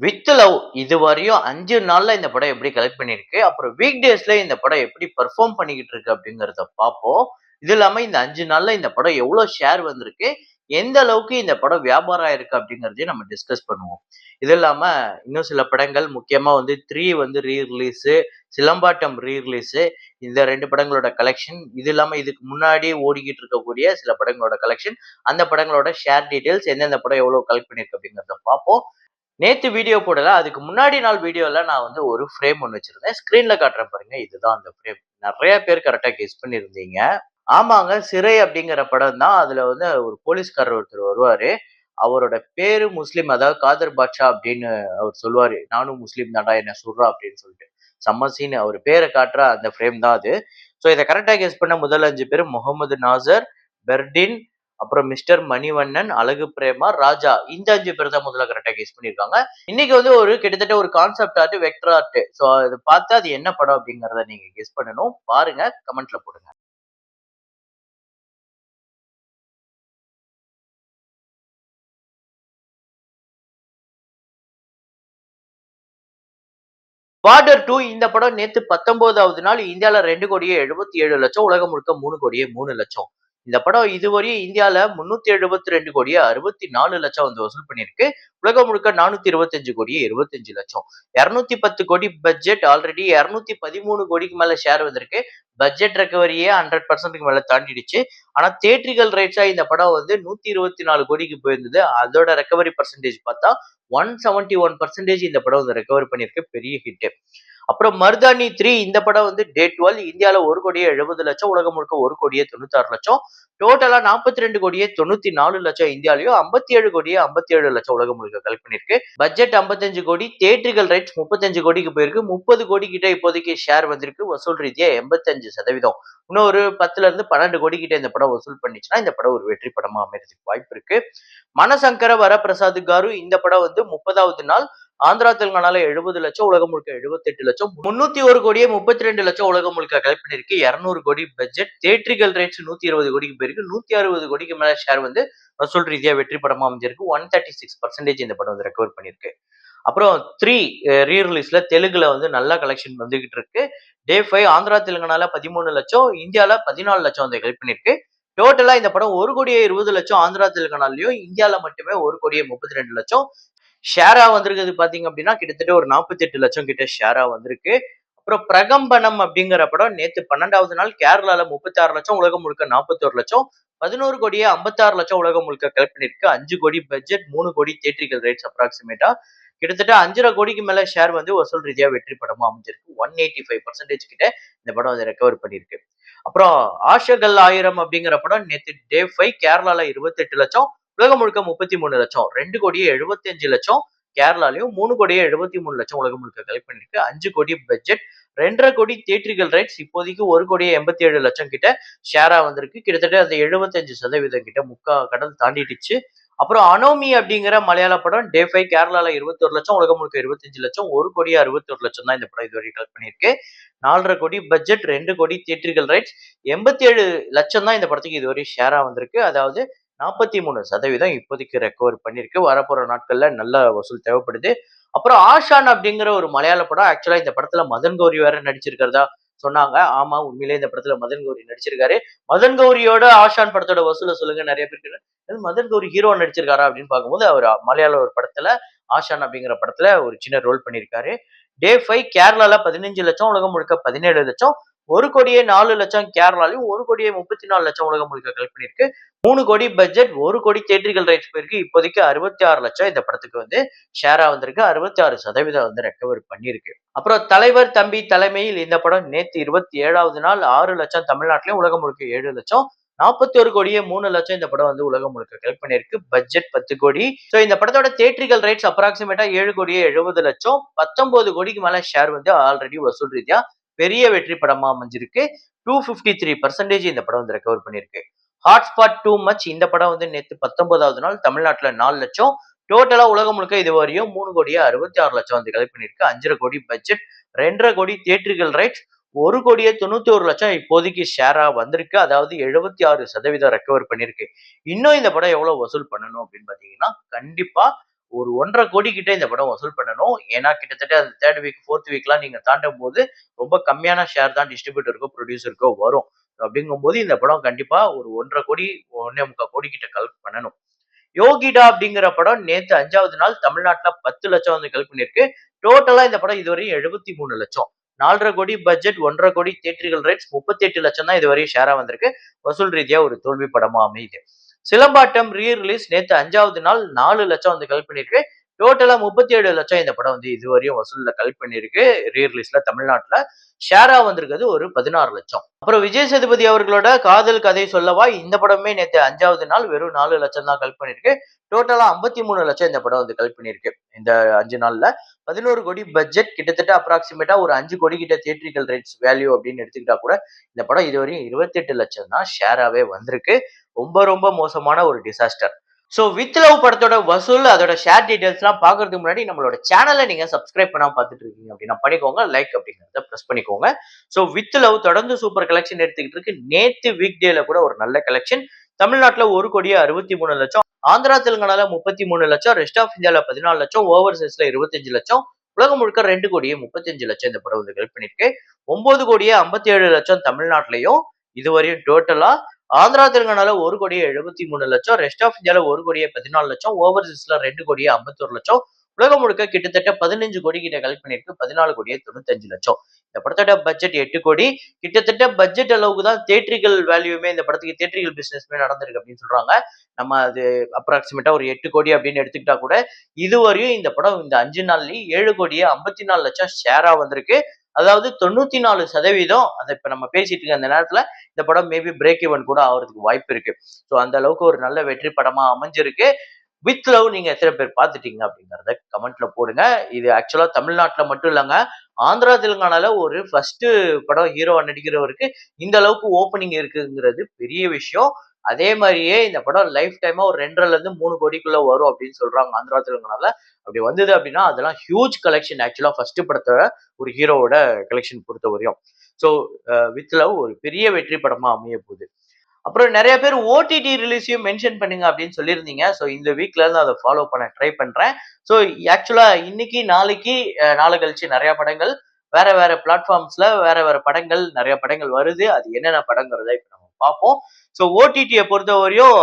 With love இதுவரையும் 5 நாள்ல இந்த படம் எப்படி கலெக்ட் பண்ணியிருக்கு. அப்புறம் வீக் டேஸ்ல இந்த படம் எப்படி பெர்ஃபார்ம் பண்ணிக்கிட்டு இருக்கு அப்படிங்கிறத பார்ப்போம். இது இல்லாம இந்த 5 நாள்ல இந்த படம் எவ்வளோ ஷேர் வந்திருக்கு, எந்த அளவுக்கு இந்த படம் வியாபாரம் ஆயிருக்கு அப்படிங்கிறதையும் நம்ம டிஸ்கஸ் பண்ணுவோம். இது இல்லாம இன்னும் சில படங்கள் முக்கியமா வந்து 3 வந்து ரிலீஸு, சிலம்பாட்டம் ரிலீஸு இந்த 2 படங்களோட கலெக்ஷன். இது இல்லாம இதுக்கு முன்னாடி ஓடிக்கிட்டு இருக்கக்கூடிய சில படங்களோட கலெக்ஷன். அந்த படங்களோட ஷேர் டீட்டெயில்ஸ் எந்தெந்த படம் எவ்வளோ கலெக்ட் பண்ணியிருக்கு அப்படிங்கிறத பார்ப்போம். நேத்து வீடியோ போடல. அதுக்கு முன்னாடி நாள் வீடியோல நான் வந்து ஒரு ஃப்ரேம் ஒண்ணு வச்சிருந்தேன். ஸ்க்ரீன்ல காட்டுறேன் பாருங்க. இதுதான் அந்த ஃப்ரேம். நெறைய பேர் கரெக்ட்டா கெஸ் பண்ணியிருந்தீங்க. ஆமாங்க. சிறை அப்படிங்கிற படம் தான். அதுல வந்து ஒரு போலீஸ்காரர் ஒருத்தர் வருவாரு. அவரோட பேரு முஸ்லிம். அதாவது காதர் பாட்ஷா அப்படின்னு அவர் சொல்லுவாரு. "நானும் முஸ்லிம் தான்டா என்ன சுட்றா" அப்படின்னு சொல்லிட்டு. செம்ம சீனு. அவர் பேர காட்டுற அந்த ஃப்ரேம் தான் அது. ஸோ இத கரெக்ட்டா கெஸ் பண்ண முதல் 5 பேரு முகமது நாசர், பெர்டின், அப்புறம் மிஸ்டர் மணிவண்ணன், அழகு பிரேமா, ராஜா. இந்த 5 பேர் தான் முதல்ல கரெக்ட்டா கெஸ் பண்ணியிருக்காங்க. இன்னைக்கு வந்து ஒரு கிட்டத்தட்ட ஒரு concept art, vector art. So அத பார்த்து அது என்ன படம் அப்படிங்கிறத நீங்க கெஸ் பண்ணணும். பாருங்க. கமெண்ட்ல போடுங்க. பார்டர் 2 இந்த படம் நேத்து 19வது நாள் இந்தியால 2,77,00,000 உலகம் முழுக்க 3,03,00,000. இந்த படம் இதுவரையும் இந்தியால 372,64,00,000 வந்து வசூல் பண்ணியிருக்கு. உலகம் முழுக்க 425,25,00,000. 210 கோடி பட்ஜெட் ஆல்ரெடி 213 கோடிக்கு மேல ஷேர் வந்திருக்கு. பட்ஜெட் ரெக்கவரியே 100% மேல தாண்டிடுச்சு. ஆனா தியேட்ரிக்கல் ரைட்ஸா இந்த படம் வந்து 124 கோடிக்கு போயிருந்தது. அதோட ரெக்கவரி பெர்சன்டேஜ் பார்த்தா 171% இந்த படம் வந்து ரெக்கவர் பண்ணியிருக்கு. பெரிய ஹிட். அப்புறம் மருதாணி 3 இந்த படம் வந்து டே 12 இந்தியால 1,70,00,000 உலகம் முழுக்க 1,96,00,000 டோட்டலா 42,94,00,000 இந்தியாலயும் 57,57,00,000 உலகம் முழுக்க கலெக்ட் பண்ணிருக்கு. பட்ஜெட் 55 கோடி, தியேட்ரிக்கல் ரைட்ஸ் 35 கோடிக்கு போயிருக்கு. 30 கோடி கிட்ட இப்போதைக்கு ஷேர் வந்திருக்கு. வசூல் ரீதியா 85%. இன்னும் ஒரு 10ல இருந்து 12 கோடி கிட்ட இந்த படம் வசூல் பண்ணிச்சுன்னா இந்த படம் ஒரு வெற்றி படமா அமையறதுக்கு வாய்ப்பு இருக்கு. மனசங்கர வரப்பிரசாத் காரு இந்த படம் வந்து 30வது நாள் ஆந்திரா தெலுங்கானால 70,00,000 உலகம் முழுக்க 78,00,000 301 கோடியே 32,00,000 உலகம் முழுக்க கலெக்ட் பண்ணிருக்கு. 200 கோடி பட்ஜெட் தியேட்ரிக்கல் ரைட்ஸ் 120 கோடிக்கு போயிருக்கு. 160 கோடிக்கு மேல ஷேர் வந்து வசூல் ரீதியா வெற்றி படமா அமைஞ்சிருக்கு. 136% இந்த படம் வந்து ரெக்கவர் பண்ணிருக்கு. அப்புறம் 3 ரிலீஸ்ல தெலுங்குல வந்து நல்ல கலெக்ஷன் வந்துகிட்டு இருக்கு. டே 5 ஆந்திரா தெலுங்கானால 13,00,000 இந்தியால 14,00,000 வந்து கலெக்ட் பண்ணிருக்கு. டோட்டலா இந்த படம் 1,20,00,000 ஆந்திரா தெலுங்கானாலயும் இந்தியால மட்டுமே 1,32,00,000 ஷேரா வந்திருக்கிறது பாத்தீங்க அப்படின்னா கிட்டத்தட்ட ஒரு 48,00,000 கிட்ட ஷேரா வந்திருக்கு. அப்புறம் பிரகம்பனம் அப்படிங்கிற படம் நேத்து 12வது நாள் கேரளால 36,00,000 உலகம் முழுக்க 41,00,000 11 கோடியே 56,00,000 உலகம் முழுக்க கலெக்ட் பண்ணிருக்கு. 5 கோடி பட்ஜெட் 3 கோடி தியேட்ரிக்கல் ரைட்ஸ் அப்ராக்சிமேட்டா கிட்டத்தட்ட 5,50 கோடிக்கு மேல ஷேர் வந்து வசூல் ரீதியா வெற்றி படமா அமைஞ்சிருக்கு. 185% கிட்ட இந்த படம் வந்து ரெக்கவர் பண்ணிருக்கு. அப்புறம் ஆஷகல் ஆயிரம் அப்படிங்கிற படம் நேத்து டே 5 கேரளால 28,00,000 உலகம் முழுக்க 33,00,000 2 கோடியே 75,00,000 கேரளாலையும் 3 கோடியே 73,00,000 உலகம் முழுக்க கலெக்ட் பண்ணிருக்கு. 5 கோடி பட்ஜெட் 2,50 கோடி தியேட்ரிக்கல் ரைட்ஸ் இப்போதைக்கு 1 கோடியே 87,00,000 கிட்ட ஷேரா வந்திருக்கு. கிட்டத்தட்ட அந்த 75% கிட்ட முக்கா கடல் தாண்டிடுச்சு. அப்புறம் அனோமி அப்படிங்கிற மலையாள படம் டே 5 கேரளால 21,00,000 உலகம் முழுக்க 25,00,000 1 கோடியே 61,00,000 தான் இந்த படம் இதுவரைக்கும் கலெக்ட் பண்ணியிருக்கு. 4,50 கோடி பட்ஜெட் 2 கோடி தியேட்ரிக்கல் ரைட்ஸ் 87,00,000 தான் இந்த படத்துக்கு இதுவரை ஷேரா வந்திருக்கு. அதாவது 43% இப்போதைக்கு ரெக்கவர் பண்ணிருக்கு. வரப்போற நாட்கள்ல நல்ல வசூல் தேவைப்படுது. அப்புறம் ஆஷான் அப்படிங்கிற ஒரு மலையாள படம். ஆக்சுவலா இந்த படத்துல மதன் கௌரி வேற நடிச்சிருக்கிறதா சொன்னாங்க. ஆமா, உண்மையிலேயே இந்த படத்துல மதன் கௌரி நடிச்சிருக்காரு. மதன் கௌரியோட ஆஷான் படத்தோட வசூல சொல்லுங்க. நெறைய பேருக்கு மதன் கௌரி ஹீரோ நடிச்சிருக்காரா அப்படின்னு பார்க்கும்போது அவர் மலையாள ஒரு படத்துல ஆஷான் அப்படிங்கிற படத்துல ஒரு சின்ன ரோல் பண்ணியிருக்காரு. டே 5 கேரளால 15,00,000 உலகம் முழுக்க 17,00,000 1 கோடியே 4,00,000 கேரளாலையும் 1 கோடியே 34,00,000 உலகம் முழுக்க கலெக்ட் பண்ணியிருக்கு. 3 கோடி பட்ஜெட் 1 கோடி தியேட்ரிக்கல் ரைட்ஸ் போயிருக்கு. இப்போதைக்கு 66,00,000 இந்த படத்துக்கு வந்து ஷேரா வந்திருக்கு. 66% வந்து ரெக்கவர் பண்ணியிருக்கு. அப்புறம் தலைவர் தம்பி தலைமையில் இந்த படம் நேத்து 27வது நாள் 6,00,000 தமிழ்நாட்டிலயும் உலகம் முழுக்க 7,00,000 41 கோடியே 3,00,000 இந்த படம் வந்து உலகம் முழுக்க கலெக்ட் பண்ணியிருக்கு. பட்ஜெட் 10 கோடி. சோ இந்த படத்தோட தியேட்ரிக்கல் ரைட்ஸ் அப்ராக்ஸிமேட்டா 7 கோடியே 70,00,000 19 கோடிக்கு மேல ஷேர் வந்து ஆல்ரெடி வசூல் ரீதியா பெரிய வெற்றி படமா அமைஞ்சிருக்கு. 253% இந்த படம் வந்து ரெக்கவர் பண்ணியிருக்கு. ஹாட்ஸ்பாட் டூ மச் இந்த படம் வந்து நேத்து 19வது நாள் தமிழ்நாட்டுல 4,00,000 டோட்டலா உலகம் முழுக்க இதுவரையும் 3 கோடியே 66,00,000 வந்து கலெக்ட் பண்ணியிருக்கு. 5,50 கோடி பட்ஜெட் 2,50 கோடி தியேட்ரிக்கல் ரைட்ஸ் 1 கோடியே 91,00,000 இப்போதைக்கு ஷேரா வந்திருக்கு. அதாவது 76% ரெக்கவர் பண்ணியிருக்கு. இன்னும் இந்த படம் எவ்வளவு வசூல் பண்ணணும் அப்படின்னு பாத்தீங்கன்னா, கண்டிப்பா ஒரு 1.5 கோடி கிட்ட இந்த படம் வசூல் பண்ணணும். ஏன்னா கிட்டத்தட்ட அந்த 3 வீக், 4த் வீக்லாம் நீங்க தாண்டும்போது ரொம்ப கம்மியான ஷேர் தான் டிஸ்ட்ரிபியூட்டருக்கோ, புரொடியூசருக்கோ வரும். அப்படிங்கும்போது இந்த படம் கண்டிப்பா ஒரு 1.5 கோடி, 1.25 கோடி கிட்ட கலெக்ட் பண்ணணும். யோகிடா அப்படிங்கிற படம் நேத்து 5வது நாள் தமிழ்நாட்டுல 10 லட்சம் வந்து கலெக்ட் பண்ணியிருக்கு. டோட்டலா இந்த படம் இதுவரையும் 73 லட்சம். 4.5 கோடி பட்ஜெட், 1.5 கோடி தியேட்ரிக்கல் ரைட்ஸ், 38 லட்சம் தான் இதுவரையும் ஷேரா வந்திருக்கு. வசூல் ரீதியா ஒரு தோல்வி படமா அமையுது. சிலம்பாட்டம் ரிலீஸ் நேத்து 5வது நாள் 4 லட்சம் வந்து கலெக்ட் பண்ணியிருக்கு. டோட்டலா 37 லட்சம் இந்த படம் வந்து இதுவரையும் வசூல்ல கலெக்ட் பண்ணியிருக்கு. ரிலீஸ்ல தமிழ்நாட்டுல. ஷேரா வந்திருக்கிறது ஒரு 16 லட்சம். அப்புறம் விஜய் சேதுபதி அவர்களோட காதல் கதை சொல்லவா இந்த படமே நேத்து 5வது நாள் வெறும் 4 லட்சம் தான் கலெக்ட் பண்ணியிருக்கு. டோட்டலா 53 லட்சம் இந்த படம் வந்து கலெக்ட் பண்ணியிருக்கு. இந்த 5 நாள்ல 11 கோடி பட்ஜெட், கிட்டத்தட்ட அப்ராக்சிமேட்டா ஒரு 5 கோடி கிட்ட தியேட்ரிக்கல் ரைட்ஸ் வேல்யூ அப்படின்னு எடுத்துக்கிட்டா கூட இந்த படம் இதுவரையும் 28 லட்சம் தான் ஷேராவே வந்திருக்கு. ரொம்ப ரொம்ப மோசமான ஒரு டிசாஸ்டர். சோ வித் லவ் படத்தோட வசூல், அதோட ஷேர் டீடைல்ஸ்லாம் பார்க்கறதுக்கு முன்னாடி நம்மளோட சேனலை நீங்க சப்ஸ்கிரைப் பண்ணாம பார்த்துட்டு இருக்கீங்க அப்படின்னா பண்ணிக்கோங்க. லைக் அப்படிங்கிறத பிரஸ் பண்ணிக்கோங்க. சோ வித் லவ் தொடர்ந்து சூப்பர் கலெக்ஷன் எடுத்துக்கிட்டு இருக்கு. நேத்து வீக் டேல கூட ஒரு நல்ல கலெக்ஷன். தமிழ்நாட்டுல 1 கோடியே 63 லட்சம், ஆந்திரா தெலுங்கானால 33 லட்சம், ரெஸ்ட் ஆஃப் இந்தியால 14 லட்சம், ஓவர்சீஸ்ல 25 லட்சம், உலகம் முழுக்க 2 கோடியே 35 லட்சம் இந்த படம் வந்து கலெக்ட் பண்ணிருக்கு. 9 கோடியே 57 லட்சம் தமிழ்நாட்டிலையும் இதுவரையும் டோட்டலா. ஆந்திரா தெலுங்கானால 1 கோடியே 73 லட்சம், ரெஸ்ட் ஆஃப் இந்தியால 1 கோடியே 14 லட்சம், ஓவர்சீஸ்ல 2 கோடியே 51 லட்சம், உலகம் முழுக்க கிட்டத்தட்ட 15 கோடி கிட்ட கலெக்ட் பண்ணிருக்கு. 14 கோடியே 95 லட்சம். இந்த படத்தோட பட்ஜெட் 8 கோடி. கிட்டத்தட்ட பட்ஜெட் அளவுக்கு தான் தியேட்ரிக்கல் வேல்யூமே இந்த படத்துக்கு தியேட்ரிக்கல் பிசினஸ்மே நடந்திருக்கு அப்படின்னு சொல்றாங்க. நம்ம அது அப்ராக்சிமேட்டா ஒரு 8 கோடி அப்படின்னு எடுத்துக்கிட்டா கூட இதுவரையும் இந்த படம் இந்த 5 நாள்லயே 7 கோடியே 54 லட்சம் ஷேரா வந்திருக்கு. அதாவது 94% அதை இப்ப நம்ம பேசிட்டு இருக்க அந்த நேரத்துல இந்த படம் மேபி பிரேக் ஈவன் கூட ஆகிறதுக்கு வாய்ப்பு இருக்கு. சோ அந்த அளவுக்கு ஒரு நல்ல வெற்றி படமா அமைஞ்சிருக்கு. வித் லவ் நீங்க எத்தனை பேர் பார்த்துட்டீங்க அப்படிங்கறத கமெண்ட்ல போடுங்க. இது ஆக்சுவலா தமிழ்நாட்டுல மட்டும் இல்லங்க, ஆந்திரா தெலுங்கானால ஒரு ஃபர்ஸ்ட் படம் ஹீரோவா நடிக்கிறவருக்கு இந்த அளவுக்கு ஓப்பனிங் இருக்குங்கிறது பெரிய விஷயம். அதே மாதிரியே இந்த படம் லைஃப் டைமா ஒரு 2.5 இருந்து 3 கோடிக்குள்ள வரும் அப்படின்னு சொல்றாங்க ஆந்திரா தெலுங்கானால. அப்படி வந்தது அப்படின்னா அதெல்லாம் ஹியூஜ் கலெக்ஷன் ஆக்சுவலா ஃபர்ஸ்ட் படத்தோட ஒரு ஹீரோவோட கலெக்ஷன் பொறுத்த வரையும். சோ வித் லவ் ஒரு பெரிய வெற்றி படமா அமைய போகுது. அப்புறம் நிறைய பேர் ஓடிடி ரிலீஸையும் மென்ஷன் பண்ணுங்க அப்படின்னு சொல்லியிருந்தீங்க. ஸோ இந்த வீக்ல இருந்து அதை ஃபாலோ பண்ண ட்ரை பண்றேன். ஸோ ஆக்சுவலா இன்னைக்கு, நாளைக்கு, நாளை கழிச்சு நிறைய படங்கள் வேற வேற பிளாட்ஃபார்ம்ஸ்ல வேற வேற படங்கள் நிறைய படங்கள் வருது. அது என்னென்ன படங்கிறத இப்ப நம்ம பார்ப்போம். ஸோ ஓடிடியை பொறுத்தவரையும்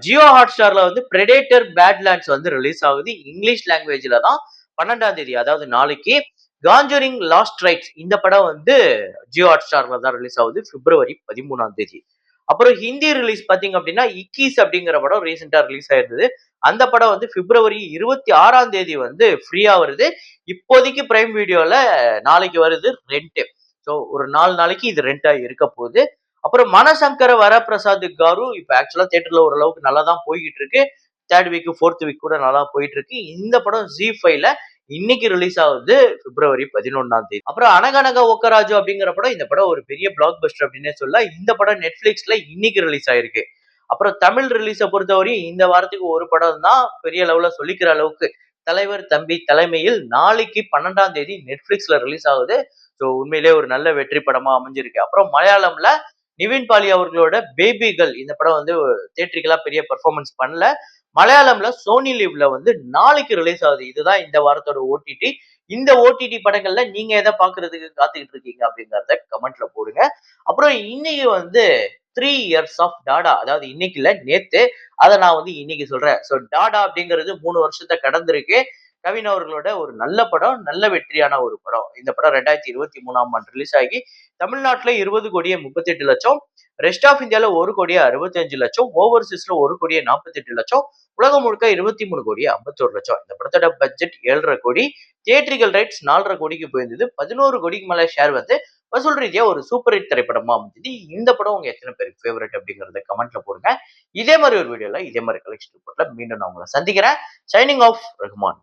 ஜியோ ஹாட் ஸ்டார்ல வந்து பிரெடேட்டர் பேட்லேண்ட்ஸ் வந்து ரிலீஸ் ஆகுது. இங்கிலீஷ் லாங்குவேஜ்ல தான் 12ஆம் தேதி, அதாவது நாளைக்கு. காஞ்சரிங் லாஸ்ட் ரைட்ஸ் இந்த படம் வந்து ஜியோ ஹாட் ஸ்டார்ல தான் ரிலீஸ் ஆகுது பிப்ரவரி 13ஆம் தேதி. அப்புறம் ஹிந்தி ரிலீஸ் பாத்தீங்க அப்படின்னா இக்கீஸ் அப்படிங்கிற படம் ரீசெண்டா ரிலீஸ் ஆயிருந்தது. அந்த படம் வந்து பிப்ரவரி 26ஆம் தேதி வந்து ஃப்ரீயா வருது. இப்போதைக்கு பிரைம் வீடியோல நாளைக்கு வருது ரெண்ட். ஸோ ஒரு 4 நாளைக்கு இது ரெண்டா இருக்க போகுது. அப்புறம் மனசங்கர வரப்பிரசாத் காரு இப்ப ஆக்சுவலா தியேட்டர்ல ஓரளவுக்கு நல்லா தான் போய்கிட்டு இருக்கு. 3rd வீக், 4th வீக் கூட நல்லா போயிட்டு இருக்கு. இந்த படம் ஜி5ல இன்னைக்கு ரிலீஸ் ஆகுது பிப்ரவரி 11ஆம் தேதி. அப்புறம் அனகனக ஒக்கராஜு அப்படிங்கிற படம், இந்த படம் ஒரு பெரிய பிளாக் பஸ்டர் அப்படின்னே சொல்லலாம். இந்த படம் நெட்ஃபிளிக்ஸ்ல இன்னைக்கு ரிலீஸ் ஆயிருக்கு. அப்புறம் தமிழ் ரிலீஸை பொறுத்தவரையும் இந்த வாரத்துக்கு ஒரு படம் தான் பெரிய லெவல்ல சொல்லிக்கிற அளவுக்கு. தலைவர் தம்பி தலைமையில் நாளைக்கு 12ஆம் தேதி நெட்ஃபிளிக்ஸ்ல ரிலீஸ் ஆகுது. ஸோ உண்மையிலேயே ஒரு நல்ல வெற்றி படமா அமைஞ்சிருக்கு. அப்புறம் மலையாளம்ல நிவின் பாலி அவர்களோட பேபி கேர்ள் இந்த படம் வந்து தியேட்டரிக்கலா பெரிய பெர்ஃபார்மன்ஸ் பண்ணல. மலையாளம்ல சோனி லிவ்ல வந்து நாளைக்கு ரிலீஸ் ஆகுது. இதுதான் இந்த வாரத்தோட ஓடிடி. இந்த ஓடிடி படங்கள்ல நீங்க எதை பாக்குறதுக்கு காத்துக்கிட்டு இருக்கீங்க அப்படிங்கறத கமெண்ட்ல போடுங்க. அப்புறம் இன்னைக்கு வந்து 3 இயர்ஸ் ஆஃப் டாடா, அதாவது இன்னைக்கு இல்ல நேத்து, அதை நான் வந்து இன்னைக்கு சொல்றேன். சோ டாடா அப்படிங்கிறது 3 வருஷத்தை கடந்திருக்கு. கவின் அவர்களோட ஒரு நல்ல படம், நல்ல வெற்றியான ஒரு படம். இந்த படம் 2023ஆம் ஆண்டு ரிலீஸ் ஆகி தமிழ்நாட்டுல 20 கோடியே 38 லட்சம், ரெஸ்ட் ஆஃப் இந்தியால 1 கோடியே 65 லட்சம், ஓவர்சீஸ்ல 1 கோடியே 48 லட்சம், உலகம் முழுக்க 23 கோடியே 51 லட்சம். இந்த படத்தோட பட்ஜெட் 7.5 கோடி, தியேட்ரிக்கல் ரைட்ஸ் 4.5 கோடிக்கு போயிருந்தது. 11 கோடிக்கு மேல ஷேர் வந்து வசூல் ரீதியா ஒரு சூப்பர் ஹிட் திரைப்படமா அமைஞ்சது. இந்த படம் உங்க எத்தனை பேருக்கு ஃபேவரட் அப்படிங்கறத கமெண்ட்ல போடுங்க. இதே மாதிரி ஒரு வீடியோல இதே மாதிரி கலெக்ஷன் ரிப்போர்ட்ல மீண்டும் நான் உங்களை சந்திக்கிறேன். Signing off Rahman.